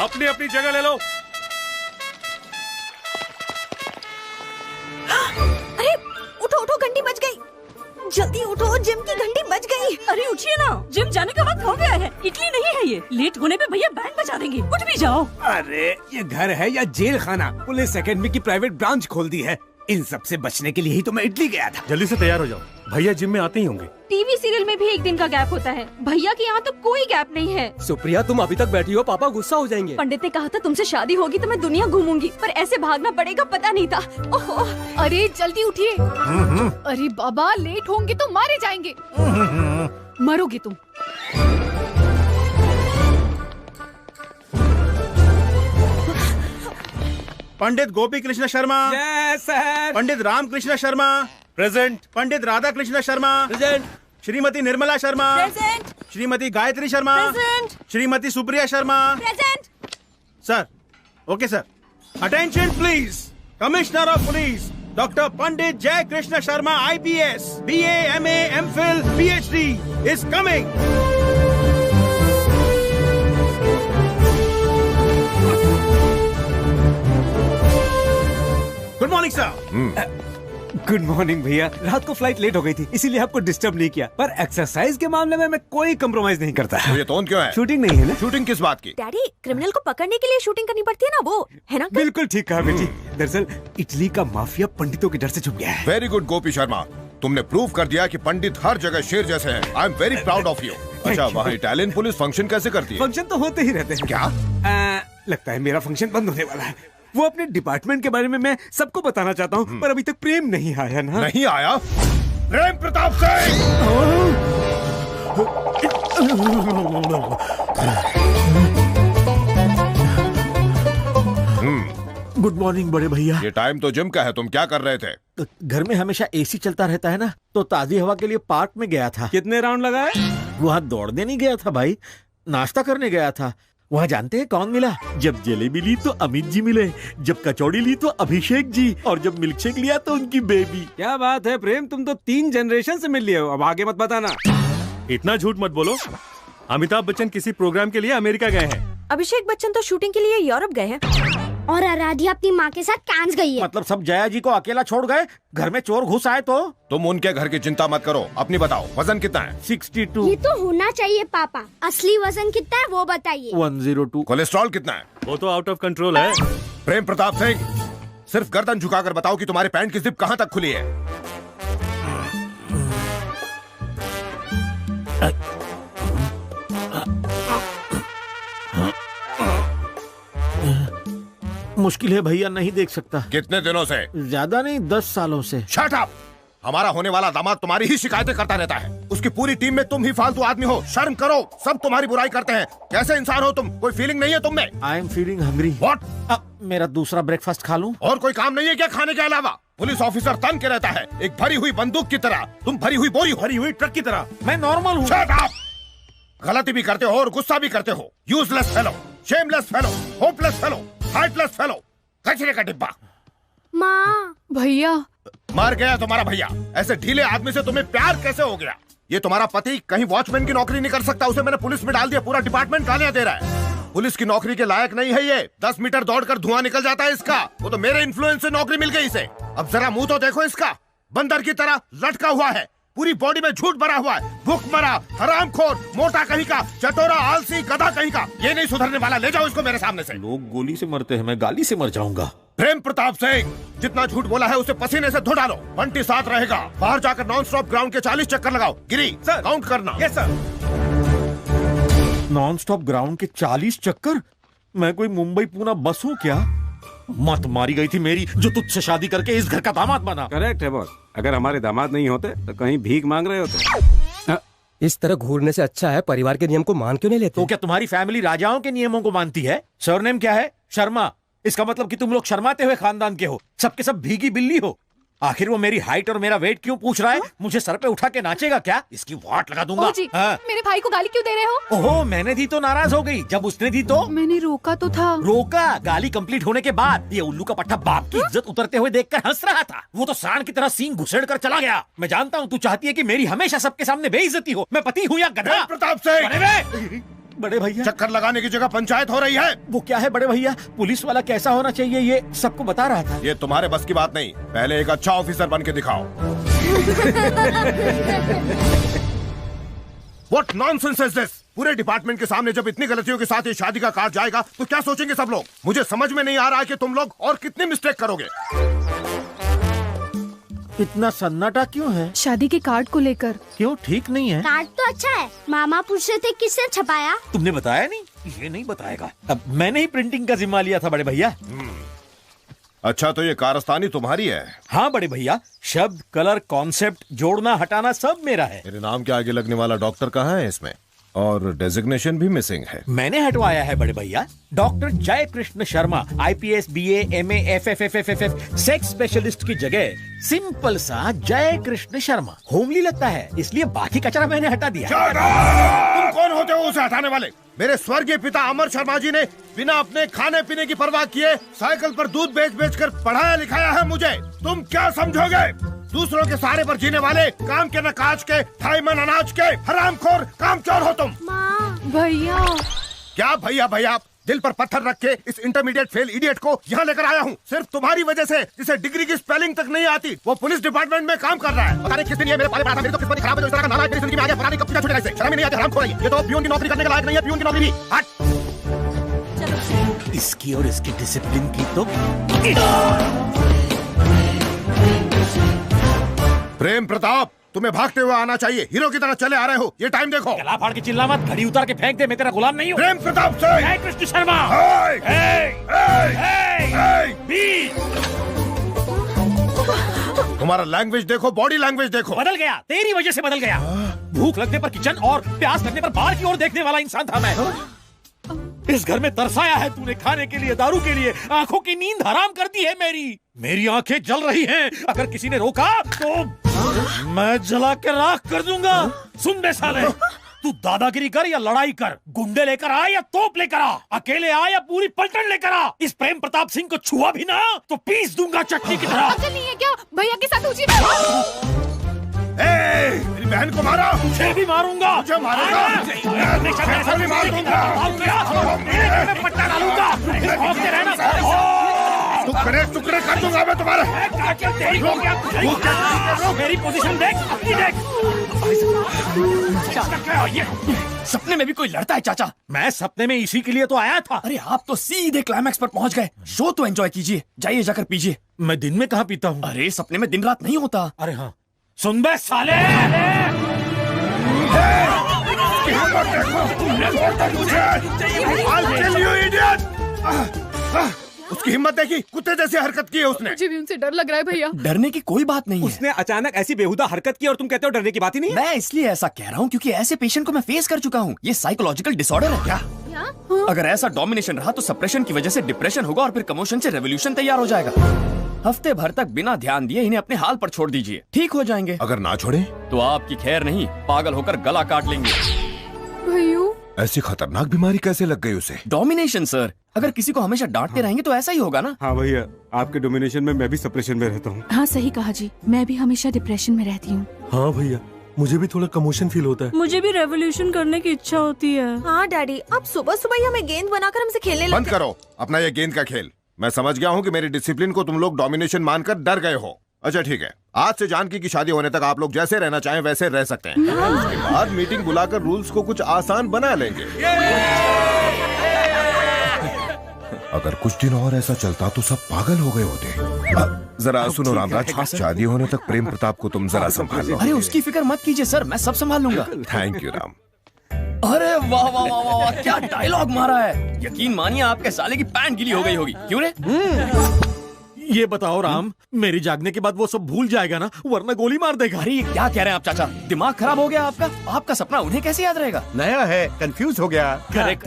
अपनी अपनी जगह ले लो। अरे उठो उठो, घंटी बज गई। जल्दी उठो, जिम की घंटी बज गई। अरे उठिए ना, जिम जाने का वक्त हो गया है। इडली नहीं है ये, लेट होने पे भैया बैंड बजा देंगे। उठ भी जाओ। अरे ये घर है या जेल खाना? पुलिस एकेडमी की प्राइवेट ब्रांच खोल दी है। इन सब से बचने के लिए ही तो मैं इटली गया था। जल्दी से तैयार हो जाओ, भैया जिम में आते ही होंगे। टीवी सीरियल में भी एक दिन का गैप होता है, भैया के यहाँ तो कोई गैप नहीं है। सुप्रिया तुम अभी तक बैठी हो, पापा गुस्सा हो जाएंगे। पंडित ने कहा था तुमसे शादी होगी तो मैं दुनिया घूमूंगी, पर ऐसे भागना पड़ेगा पता नहीं था। ओहो। अरे जल्दी उठिए। अरे बाबा लेट होंगे तो मारे जाएंगे। मरोगे तुम। Pandit Gopi Krishna Sharma. Yes sir. Pandit Ram Krishna Sharma. Present. Pandit Radha Krishna Sharma. Present. Shrimati Nirmala Sharma. Present. Shrimati Gayatri Sharma. Present. Shrimati Supriya Sharma. Present. Sir, okay sir. Attention please. Commissioner of police doctor Pandit Jay Krishna Sharma IPS BA MA MPhil PhD is coming. Good morning sir. Good morning भैया। रात को फ्लाइट लेट हो गई थी, इसीलिए आपको डिस्टर्ब नहीं किया। पर एक्सरसाइज के मामले में मैं कोई कम्प्रोमाइज नहीं करता। तो ये टोन क्यों है? शूटिंग नहीं है ना? शूटिंग किस बात की? डैडी, क्रिमिनल को पकड़ने के लिए शूटिंग करनी पड़ती है ना, वो है ना? बिल्कुल ठीक कहा बेटी। दरअसल इटली का माफिया पंडितों के डर से छुप गया है। वेरी गुड गोपी शर्मा, तुमने प्रूव कर दिया कि पंडित हर जगह शेर जैसे हैं। I am very proud of you. अच्छा, वहाँ इटालियन पुलिस फंक्शन कैसे करती है? फंक्शन तो होते ही रहते हैं। क्या? लगता है मेरा फंक्शन बंद होने वाला है। वो अपने डिपार्टमेंट के बारे में मैं सबको बताना चाहता हूँ, पर अभी तक प्रेम नहीं आया ना। नहीं आया? प्रेम प्रताप सिंह। गुड मॉर्निंग बड़े भैया। ये टाइम तो जिम का है, तुम क्या कर रहे थे? घर में हमेशा AC चलता रहता है ना, तो ताजी हवा के लिए पार्क में गया था। कितने राउंड लगाए? वहाँ दौड़ने नहीं गया था भाई, नाश्ता करने गया था। वहाँ जानते हैं कौन मिला? जब जलेबी ली तो अमित जी मिले, जब कचौड़ी ली तो अभिषेक जी, और जब मिल्क शेक लिया तो उनकी बेबी। क्या बात है प्रेम, तुम तो 3 जनरेशन से मिल लिए हो। अब आगे मत बताना। इतना झूठ मत बोलो। अमिताभ बच्चन किसी प्रोग्राम के लिए अमेरिका गए हैं। अभिषेक बच्चन तो शूटिंग के लिए यूरोप गए हैं। और आराध्या अपनी माँ के साथ कांस गई है। मतलब सब जया जी को अकेला छोड़ गए? घर में चोर घुस आए तो? तुम उनके घर की चिंता मत करो, अपनी बताओ, वजन कितना है? 62। ये तो होना चाहिए पापा। असली वजन कितना है वो बताइए। 102। कोलेस्ट्रॉल कितना है? वो तो आउट ऑफ कंट्रोल है। प्रेम प्रताप सिंह, सिर्फ गर्दन झुकाकर बताओ कि तुम्हारे पैंट की जिप कहाँ तक खुली है? मुश्किल है भैया, नहीं देख सकता। कितने दिनों से? ज्यादा नहीं, 10 सालों से। Shut up! हमारा होने वाला दामाद तुम्हारी ही शिकायतें करता रहता है। उसकी पूरी टीम में तुम ही फालतू आदमी हो। शर्म करो, सब तुम्हारी बुराई करते हैं। कैसे इंसान हो तुम? कोई फीलिंग नहीं है तुम में? I am feeling hungry. What? मेरा दूसरा ब्रेकफास्ट खा लूं? और कोई काम नहीं है क्या खाने के अलावा? पुलिस ऑफिसर तन के रहता है, एक भरी हुई बंदूक की तरह। तुम भरी हुई बोरी, भरी हुई ट्रक की तरह। मैं नॉर्मल हूँ। Shut up! गलती भी करते हो और गुस्सा भी करते हो। Useless fellow, shameless fellow, hopeless fellow, heartless fellow, कचरे का डिब्बा। माँ। भैया। मर गया तुम्हारा भैया। ऐसे ढीले आदमी से तुम्हें प्यार कैसे हो गया? ये तुम्हारा पति कहीं वॉचमैन की नौकरी नहीं कर सकता, उसे मैंने पुलिस में डाल दिया। पूरा डिपार्टमेंट गालियां दे रहा है। पुलिस की नौकरी के लायक नहीं है ये। 10 मीटर दौड़कर धुआं निकल जाता है इसका। वो तो मेरे इन्फ्लुएंस से नौकरी मिल गई इसे। अब जरा मुंह तो देखो इसका, बंदर की तरह लटका हुआ है। पूरी बॉडी में झूठ भरा हुआ है। भूखमरा, हरामखोर, मोटा कहीं का, चटोरा, आलसी, गधा कहीं का। ये नहीं सुधरने वाला। ले जाओ इसको मेरे सामने से। लोग गोली से मरते हैं, मैं गाली से मर जाऊंगा। प्रेम प्रताप सिंह, जितना झूठ बोला है उसे पसीने से धो डालो। बंटी साथ रहेगा। बाहर जाकर नॉन स्टॉप ग्राउंड के 40 चक्कर लगाओ। गिरी सर, काउंट करना। Yes sir. Non stop ground के 40 चक्कर? मैं कोई मुंबई पूना बस हूँ क्या? मत मारी गई थी मेरी, जो तुझसे शादी करके इस घर का दामाद बना। करेक्ट है बॉस। अगर हमारे दामाद नहीं होते तो कहीं भीख मांग रहे होते। इस तरह घूरने से अच्छा है परिवार के नियम को मान क्यों नहीं लेते? तो क्या तुम्हारी फैमिली राजाओं के नियमों को मानती है? सरनेम क्या है? शर्मा। इसका मतलब कि तुम लोग शर्माते हुए खानदान के हो, सबके सब भीगी बिल्ली हो। आखिर वो मेरी हाइट और मेरा वेट क्यों पूछ रहा है? मुझे सर पे उठा के नाचेगा क्या? इसकी वाट लगा दूंगा। जी, मेरे भाई को गाली क्यों दे रहे हो? ओहो, मैंने दी तो नाराज हो गई, जब उसने दी तो मैंने रोका तो था। रोका? गाली कंप्लीट होने के बाद ये उल्लू का पट्टा बाप की इज्जत उतरते हुए देखकर हंस रहा था। वो तो सांड की तरह सींग घुसेड़ कर चला गया। मैं जानता हूँ तू चाहती है कि मेरी हमेशा सबके सामने बेइज्जती हो। मैं पति हूँ या गधा? प्रताप सिंह, बड़े भैया चक्कर लगाने की जगह पंचायत हो रही है। वो क्या है बड़े भैया, पुलिस वाला कैसा होना चाहिए ये सबको बता रहा था। ये तुम्हारे बस की बात नहीं, पहले एक अच्छा ऑफिसर बन के दिखाओ। What nonsense is this? पूरे डिपार्टमेंट के सामने जब इतनी गलतियों के साथ ये शादी का कार्ड जाएगा तो क्या सोचेंगे सब लोग? मुझे समझ में नहीं आ रहा है कि तुम लोग और कितनी मिस्टेक करोगे। इतना सन्नाटा क्यों है? शादी के कार्ड को लेकर। क्यों, ठीक नहीं है? कार्ड तो अच्छा है। मामा पूछ रहे थे किसने छपाया। तुमने बताया नहीं? ये नहीं बताएगा। अब मैंने ही प्रिंटिंग का जिम्मा लिया था बड़े भैया। अच्छा, तो ये कारस्तानी तुम्हारी है? हाँ बड़े भैया, शब्द, कलर, कॉन्सेप्ट, जोड़ना हटाना सब मेरा है। मेरे नाम के आगे लगने वाला डॉक्टर कहाँ है इसमें? और डेजिग्नेशन भी मिसिंग है। मैंने हटवाया है बड़े भैया। डॉक्टर जय Krishna Sharma, IPS, BA, MA, FFFFF, sex specialist की जगह सिंपल सा जय कृष्ण शर्मा होमली लगता है, इसलिए बाकी कचरा मैंने हटा दिया। तुम कौन होते हो उसे हटाने वाले? मेरे स्वर्गीय पिता अमर शर्मा जी ने बिना अपने खाने पीने की परवाह किए साइकिल पर दूध बेच बेच कर पढ़ाया लिखाया है मुझे। तुम क्या समझोगे? दूसरों के सहारे पर जीने वाले, काम के न काज के, ढाई मन अनाज के हरामखोर कामचोर हो तुम। भैया। क्या भैया भैया? दिल पर पत्थर रख के इस इंटरमीडिएट फेल इडियट को यहाँ लेकर आया हूँ सिर्फ तुम्हारी वजह से, जिसे डिग्री की स्पेलिंग तक नहीं आती। वो पुलिस डिपार्टमेंट में काम कर रहा है। पता नहीं किस दिन ये मेरे पाले पड़ा था। मेरी तो किस्मत खराब है, इस तरह का नाला मेरी जिंदगी में आ गया। पता नहीं कब पूछा छुटेगा इसे। शर्म ही नहीं आती, हरामखोर है ये तो प्यून की नौकरी करने के लायक नहीं है। प्यून की नौकरी भी हट। इसकी और इसकी डिसिप्लिन की तो प्रेम प्रताप, तुम्हें भागते हुए आना चाहिए। हीरो की तरह चले आ रहे हो। ये टाइम देखो। गला फाड़ के चिल्ला मत, घड़ी उतार के फेंक दे, मैं तेरा गुलाम नहीं हूँ। प्रेम प्रताप से जय कृष्ण शर्मा। तुम्हारा लैंग्वेज देखो, बॉडी लैंग्वेज देखो। बदल गया, तेरी वजह से बदल गया। भूख लगने पर किचन और प्यास लगने पर बाहर की ओर देखने वाला इंसान था मैं। इस घर में तरसाया है तूने खाने के लिए, दारू के लिए। आंखों की नींद हराम कर दी है मेरी आंखें जल रही हैं। अगर किसी ने रोका तो मैं जला के राख कर दूंगा। सुन बे साले, तू दादागिरी कर या लड़ाई कर, गुंडे लेकर आ या तोप लेकर आ, अकेले आ या पूरी पलटन लेकर आ, इस प्रेम प्रताप सिंह को छुआ भी ना तो पीस दूंगा चटनी की तरह। अकल नहीं है क्या? भैया के साथ उसी मेरी बहन को मारा, मुझे भी मारूंगा। मुझे मारेगा, ऐसा भी मार दूंगा। पट्टा डालूंगा। टुकड़े टुकड़े कर दूंगा मैं तुम्हारे। मेरी पोजीशन देख, अपनी देख। सपने में भी कोई लड़ता है चाचा? मैं सपने में इसी के लिए तो आया था। अरे आप तो सीधे क्लाइमैक्स पर पहुंच गए। शो तो एंजॉय कीजिए, जाइए जाकर पीजिए। मैं दिन में कहाँ पीता हूँ? अरे सपने में दिन रात नहीं होता। अरे हाँ, सुन बे साले। उसकी हिम्मत देखी, कुत्ते जैसी हरकत की है उसने। मुझे भी उनसे डर लग रहा है भैया। डरने की कोई बात नहीं है। उसने अचानक ऐसी बेहुदा हरकत की और तुम कहते हो डरने की बात ही नहीं है? मैं इसलिए ऐसा कह रहा हूँ क्योंकि ऐसे पेशेंट को मैं फेस कर चुका हूँ। ये साइकोलॉजिकल डिसऑर्डर है क्या? अगर ऐसा डोमिनेशन रहा तो सप्रेशन की वजह से डिप्रेशन होगा और फिर कमोशन से रेवोल्यूशन तैयार हो जाएगा। हफ्ते भर तक बिना ध्यान दिए इन्हें अपने हाल पर छोड़ दीजिए, ठीक हो जाएंगे। अगर ना छोड़े तो आपकी खैर नहीं, पागल होकर गला काट लेंगे। भैया ऐसी खतरनाक बीमारी कैसे लग गई उसे? Domination sir. अगर किसी को हमेशा डांटते रहेंगे तो ऐसा ही होगा ना। हाँ भैया, आपके डोमिनेशन में मैं भी सप्रेशन में रहता हूँ। हाँ सही कहा जी, मैं भी हमेशा डिप्रेशन में रहती हूँ। हाँ भैया, मुझे भी थोड़ा कमोशन फील होता है। मुझे भी रेवोल्यूशन करने की इच्छा होती है। हाँ डैडी, अब सुबह सुबह ही हमें गेंद बनाकर हमसे खेलने बंद लगते। करो अपना ये गेंद का खेल। मैं समझ गया हूँ कि मेरी डिसिप्लिन को तुम लोग डोमिनेशन मानकर डर गए हो। अच्छा ठीक है, आज से जानकी की शादी होने तक आप लोग जैसे रहना चाहें वैसे रह सकते हैं। उसके बाद मीटिंग बुलाकर रूल्स को कुछ आसान बना लेंगे। अगर कुछ दिन और ऐसा चलता तो सब पागल हो गए होते। जरा सुनो रामराज, शादी होने तक प्रेम प्रताप को तुम जरा संभाल लो। अरे उसकी फिक्र मत कीजिए सर, मैं सब संभाल लूंगा। Thank you Ram. अरे वाह वाह वाह वाह, क्या डायलॉग मारा है। यकीन मानिए आपके साले की पैंट गीली हो गई होगी। क्यों रे? ये बताओ राम, मेरी जागने के बाद वो सब भूल जाएगा ना, वरना गोली मार देगा। अरे ये क्या कह रहे हैं आप चाचा? दिमाग खराब हो गया आपका? आपका सपना उन्हें कैसे याद रहेगा? नया है, कंफ्यूज हो गया। करेक्ट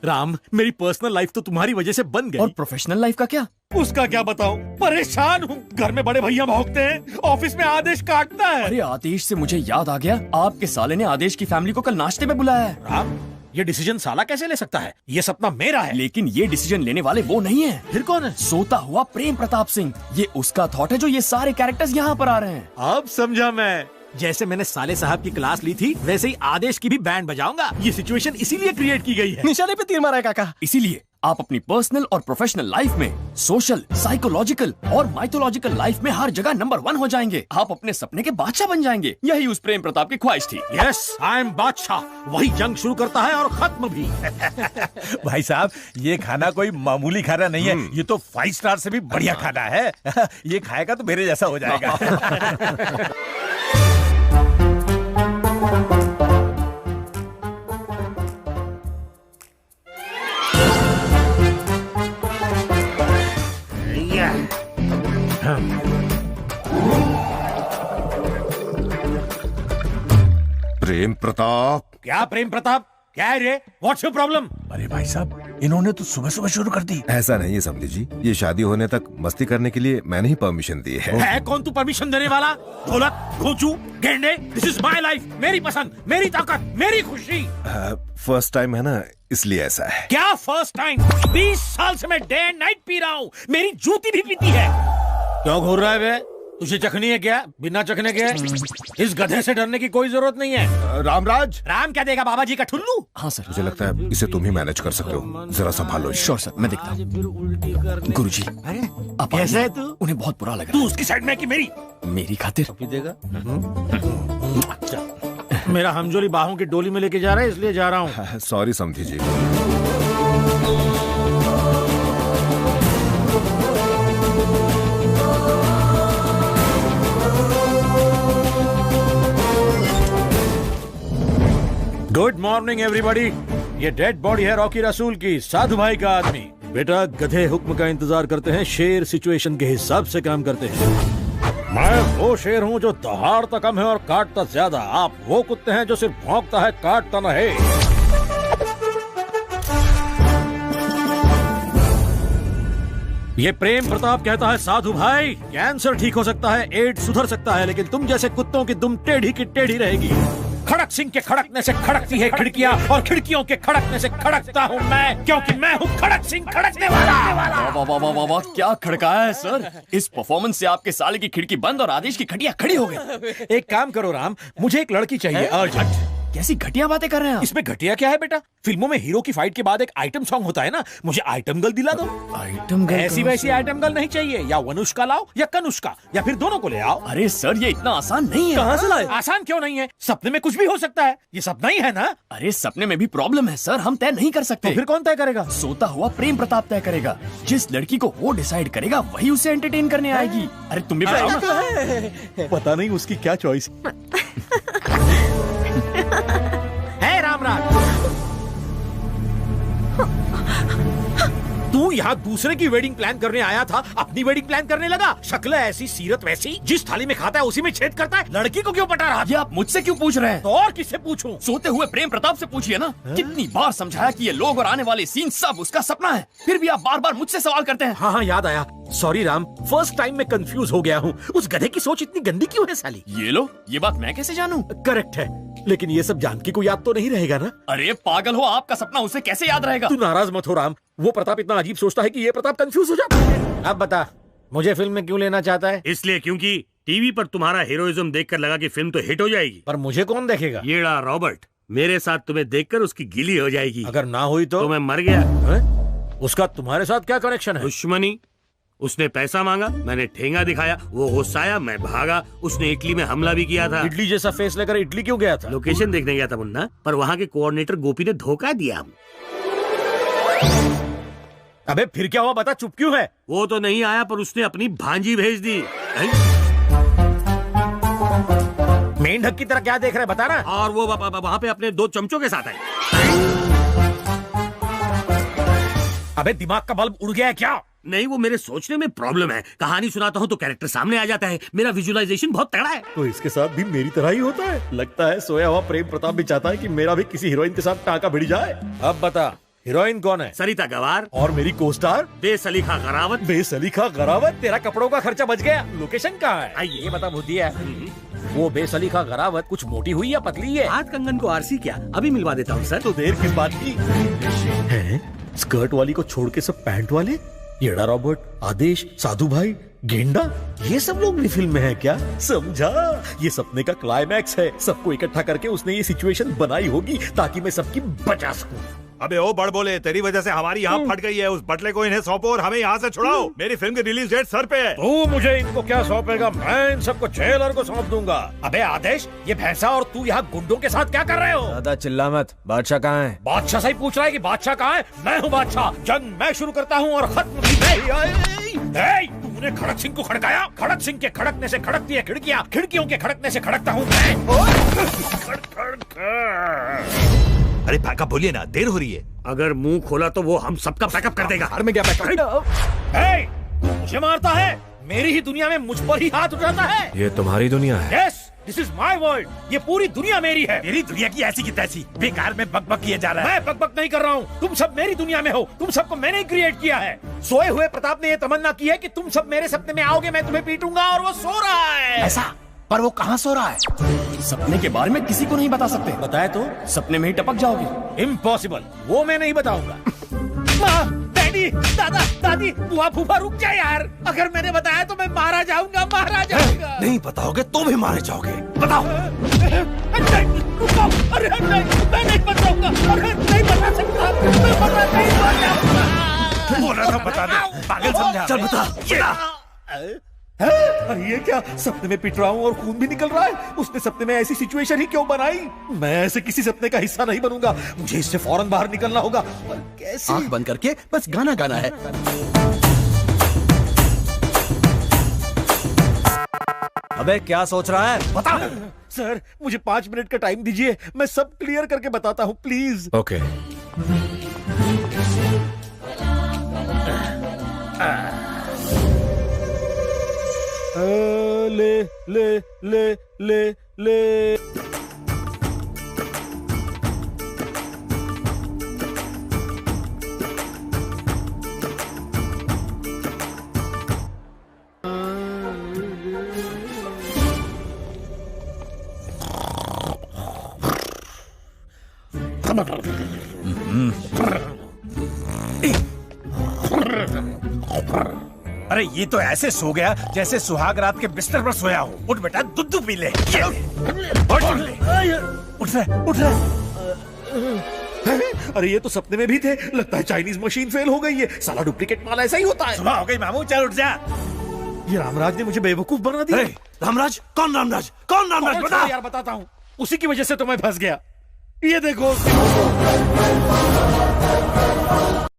राम, मेरी पर्सनल लाइफ तो तुम्हारी वजह से बन गई। और प्रोफेशनल लाइफ का क्या? उसका क्या बताऊं, परेशान हूँ। घर में बड़े भैया भौंकते हैं, ऑफिस में आदेश काटता है। अरे आदेश से मुझे याद आ गया, आपके साले ने आदेश की फैमिली को कल नाश्ते में बुलाया है। राम, ये डिसीजन साला कैसे ले सकता है? ये सपना मेरा है। लेकिन ये डिसीजन लेने वाले वो नहीं है। फिर कौन है? सोता हुआ प्रेम प्रताप सिंह। ये उसका थॉट है जो ये सारे कैरेक्टर्स यहाँ पर आ रहे हैं। अब समझा मैं। जैसे मैंने साले साहब की क्लास ली थी वैसे ही आदेश की भी बैंड बजाऊंगा। ये सिचुएशन इसीलिए क्रिएट की गई है। निशाने पे तीर मारा है काका। इसीलिए आप अपनी पर्सनल और प्रोफेशनल लाइफ में सोशल, साइकोलॉजिकल और माइथोलॉजिकल लाइफ में हर जगह नंबर 1 हो जाएंगे। आप अपने सपने के बादशाह बन जाएंगे। यही उस प्रेम प्रताप की ख्वाहिश थी। यस, आई एम बादशाह। वही जंग शुरू करता है और खत्म भी। भाई साहब, ये खाना कोई मामूली खाना नहीं है, ये तो 5 स्टार से भी बढ़िया खाना है। ये खाएगा तो मेरे जैसा हो जाएगा। प्रेम प्रताप। क्या प्रेम प्रताप? क्या है रे? What's your problem? अरे भाई साहब, इन्होंने तो सुबह सुबह शुरू कर दी। ऐसा नहीं है समधी जी, ये शादी होने तक मस्ती करने के लिए मैंने ही परमिशन दी है। कौन तू परमिशन देने वाला? ढोलक, घोंचू, गेंडे, दिस इज माय लाइफ, मेरी पसंद, मेरी ताकत, मेरी खुशी। फर्स्ट टाइम है ना, इसलिए ऐसा है। क्या फर्स्ट टाइम? 20 साल से मैं डे एंड नाइट पी रहा हूँ, मेरी जूती भी पीती है। क्यों घूर रहा है बे? तुझे चखनी है क्या? बिना चखने के इस गधे से डरने की कोई जरूरत नहीं है। रामराज। राम क्या देगा, बाबा जी का ठुल्लू? हाँ सर। मुझे लगता है इसे तुम ही मैनेज कर सकते हो, जरा संभालो। श्योर सर, मैं देखता हूँ। गुरुजी, आप कैसे है तू? उन्हें बहुत बुरा लगा। तू उसकी साइड में कि मेरी? मेरी खातिर देगा। मेरा हमजोली बाहों की डोली में लेके जा रहा है, इसलिए जा रहा हूँ। सॉरी समधी जी। Good morning everybody. ये डेड बॉडी है रॉकी रसूल की, साधु भाई का आदमी। बेटा, गधे हुक्म का इंतजार करते हैं, शेर सिचुएशन के हिसाब से काम करते हैं। मैं वो शेर हूँ जो दहाड़ता कम है और काटता ज्यादा। आप वो कुत्ते हैं जो सिर्फ भौंकता है, काटता न है। ये प्रेम प्रताप कहता है, साधु भाई, कैंसर ठीक हो सकता है, एड्स सुधर सकता है, लेकिन तुम जैसे कुत्तों की दुम टेढ़ी की टेढ़ी रहेगी। खड़क सिंह के खड़कने से खड़कती है खिड़कियां, और खिड़कियों के खड़कने से खड़कता हूँ मैं, क्योंकि मैं हूँ खड़क सिंह खड़कने वाला। वाह वाह वाह वाह, क्या खड़काया है सर। इस परफॉर्मेंस से आपके साले की खिड़की बंद और आदेश की खटिया खड़ी हो गई। एक काम करो राम, मुझे एक लड़की चाहिए अर्जेंट। कैसी घटिया बातें कर रहे हैं आप? इसमें घटिया क्या है बेटा? फिल्मों में हीरो की फाइट के बाद एक आइटम सॉन्ग होता है ना, मुझे आइटम गर्ल दिला दो। Item girl? ऐसी वैसी आइटम गर्ल नहीं चाहिए। या वनुष्का लाओ या कनुष्का, या फिर दोनों को ले आओ। अरे सर, ये इतना आसान नहीं है। कहाँ से लाए? आसान क्यों नहीं है? सपने में कुछ भी हो सकता है, ये सपना ही है ना। अरे सपने में भी प्रॉब्लम है सर, हम तय नहीं कर सकते। तो फिर कौन तय करेगा? सोता हुआ प्रेम प्रताप तय करेगा। जिस लड़की को वो डिसाइड करेगा वही उसे एंटरटेन करने आएगी। अरे तुम भी बताओ ना। पता नहीं उसकी क्या चॉइस है। रामराज, तू यहाँ दूसरे की वेडिंग प्लान करने आया था, अपनी वेडिंग प्लान करने लगा। शक्ल ऐसी, सीरत वैसी, जिस थाली में खाता है उसी में छेद करता है। लड़की को क्यों पटा रहा? ये आप मुझसे क्यों पूछ रहे हैं? तो और किससे पूछूं? सोते हुए प्रेम प्रताप से पूछिए ना। कितनी बार समझाया कि ये लोग और आने वाले सीन सब उसका सपना है, फिर भी आप बार बार मुझसे सवाल करते हैं। हाँ, याद आया। सॉरी राम, फर्स्ट टाइम में कंफ्यूज हो गया हूँ। उस गधे की सोच इतनी गंदी क्यों है साली? ये लो, ये बात मैं कैसे जानूं? करेक्ट है, लेकिन ये सब जानकी को याद तो नहीं रहेगा ना? अरे पागल हो, आपका सपना उसे कैसे याद रहेगा? तू नाराज मत हो राम, वो प्रताप इतना अजीब सोचता है कि ये प्रताप कंफ्यूज हो जाता है। अब बता, मुझे फिल्म में क्यों लेना चाहता है? इसलिए क्योंकि टीवी पर तुम्हारा हीरोइज्म देखकर लगा कि फिल्म तो हिट हो जाएगी। पर मुझे कौन देखेगा? येड़ा रॉबर्ट मेरे साथ तुम्हें देखकर उसकी गिली हो जाएगी। अगर ना हुई तो मैं मर गया। है? उसका तुम्हारे साथ क्या कनेक्शन है? दुश्मनी। उसने पैसा मांगा, मैंने ठेंगा दिखाया, वो गुस्सा आया, मैं भागा। उसने इटली में हमला भी किया था। इटली जैसा फेस लेकर इटली क्यों गया था? लोकेशन देखने गया था मुन्ना, पर वहाँ के कोऑर्डिनेटर गोपी ने धोखा दिया। अबे फिर क्या हुआ, बता, चुप क्यों है? वो तो नहीं आया, पर उसने अपनी भांजी भेज दी। मेंढक की तरह क्या देख रहा है, बता ना। और वो वहाँ पे अपने 2 चमचों के साथ है। अबे दिमाग का बल्ब उड़ गया है क्या? नहीं, वो मेरे सोचने में प्रॉब्लम है। कहानी सुनाता हूँ तो कैरेक्टर सामने आ जाता है। मेरा विजुअलाइजेशन बहुत तगड़ा है। तो इसके साथ भी मेरी तरह ही होता है। लगता है सोया हुआ प्रेम प्रताप भी चाहता है कि मेरा भी किसी हीरोइन के साथ टांका भिड़ जाए। अब बता, हीरोइन कौन है? सरिता गवार। और मेरी को-स्टार? बेसलीखा गरावत। बेसलीखा गरावत? तेरा कपड़ों का खर्चा बच गया। लोकेशन कहाँ है? आइए, ये बता बुद्धिया। वो बेसलीखा गरावत कुछ मोटी हुई या पतली है? हाथ कंगन को आरसी क्या, अभी मिलवा देता हूँ सर। तो देर किस बात की? स्कर्ट वाली को छोड़ के सब पैंट वाले? येड़ा रॉबर्ट, आदेश, साधु भाई, गेंडा, ये सब लोग भी फिल्म में है क्या? समझा, ये सपने का क्लाइमैक्स है। सबको इकट्ठा करके उसने ये सिचुएशन बनाई होगी ताकि मैं सबकी बचा सकूं। अबे ओ बड़ बोले, तेरी वजह से हमारी यहाँ फट गई है। उस बटले को इन्हें सौंपो और हमें यहाँ से छुड़ाओ। मेरी फिल्म की रिलीज डेट सर पे है। तू मुझे इनको क्या सौंपेगा? मैं इन सबको जेलर को सौंप दूंगा। अबे आदेश, ये भैंसा और तू यहाँ गुंडों के साथ क्या कर रहे हो? दादा चिल्ला मत, बादशाह कहाँ है? बादशाह से ही पूछ रहा है कि बादशाह कहाँ है? मैं हूँ बादशाह। जंग मैं शुरू करता हूँ और खत्म भी मैं ही। तूने खड़क सिंह को खड़काया। खड़क सिंह के खड़कने से खड़कती है खिड़कियाँ, खिड़कियों के खड़कने से खड़कता हूँ मैं। अरे पैकअप बोलिए ना, देर हो रही है। अगर मुंह खोला तो वो हम सबका पैकअप कर देगा। घर में क्या पैकअप? मुझे मारता है, मेरी ही दुनिया में मुझ पर ही हाथ उठाता है। ये तुम्हारी दुनिया है। Yes, this is my world. ये पूरी दुनिया मेरी है। मेरी दुनिया की ऐसी की तैसी बेकार में बकबक किए जा रहा है। मैं बकबक नहीं कर रहा हूँ। तुम सब मेरी दुनिया में हो। तुम सबको मैंने ही क्रिएट किया है। सोए हुए प्रताप ने ये तमन्ना की है कि तुम सब मेरे सपने में आओगे, मैं तुम्हें पीटूंगा, और वो सो रहा है। ऐसा? पर वो कहाँ सो रहा है? सपने के बारे में किसी को नहीं बता सकते। बताए तो सपने में ही टपक जाओगे। इम्पॉसिबल, वो मैं नहीं बताऊंगा। माँ, डैडी, दादा, दादी, बुआ, फूफा, रुक जा यार। अगर मैंने बताया तो मैं मारा जाऊंगा, मारा जाऊंगा। नहीं बताओगे तो भी मारे जाओगे। बताओ। रुको, अरे नहीं, मैं नहीं बताऊंगा। अरे नहीं बता सकता, मैं नहीं बताऊंगा। बोला था बता दे, पागल समझा। चल बता। अरे ये क्या, सपने में पिट रहा हूँ और खून भी निकल रहा है। उसने सपने में ऐसी सिचुएशन ही क्यों बनाई? मैं ऐसे किसी सपने का हिस्सा नहीं बनूंगा। मुझे इससे फौरन बाहर निकलना होगा। पर कैसे? आंख बंद करके बस गाना गाना है। अबे क्या सोच रहा है? बता सर, मुझे 5 मिनट का टाइम दीजिए, मैं सब क्लियर करके बताता हूँ, प्लीज। ओके। ले ले ले ले ले। अरे ये तो ऐसे सो गया जैसे सुहाग रात के बिस्तर पर सोया हूँ। उठ बेटा, दूध पी ले। उठ रहे, उठ रहे। अरे ये तो सपने में भी थे। लगता है चाइनीज मशीन फेल हो गई है। साला डुप्लीकेट माल ऐसा ही होता है। सुबह हो गई मामू, चल उठ जा। ये रामराज ने मुझे बेवकूफ बना दिया। रामराज? कौन रामराज? कौन रामराज? बता यार, बताता हूँ। उसी की वजह से तो मैं फंस गया। ये देखो।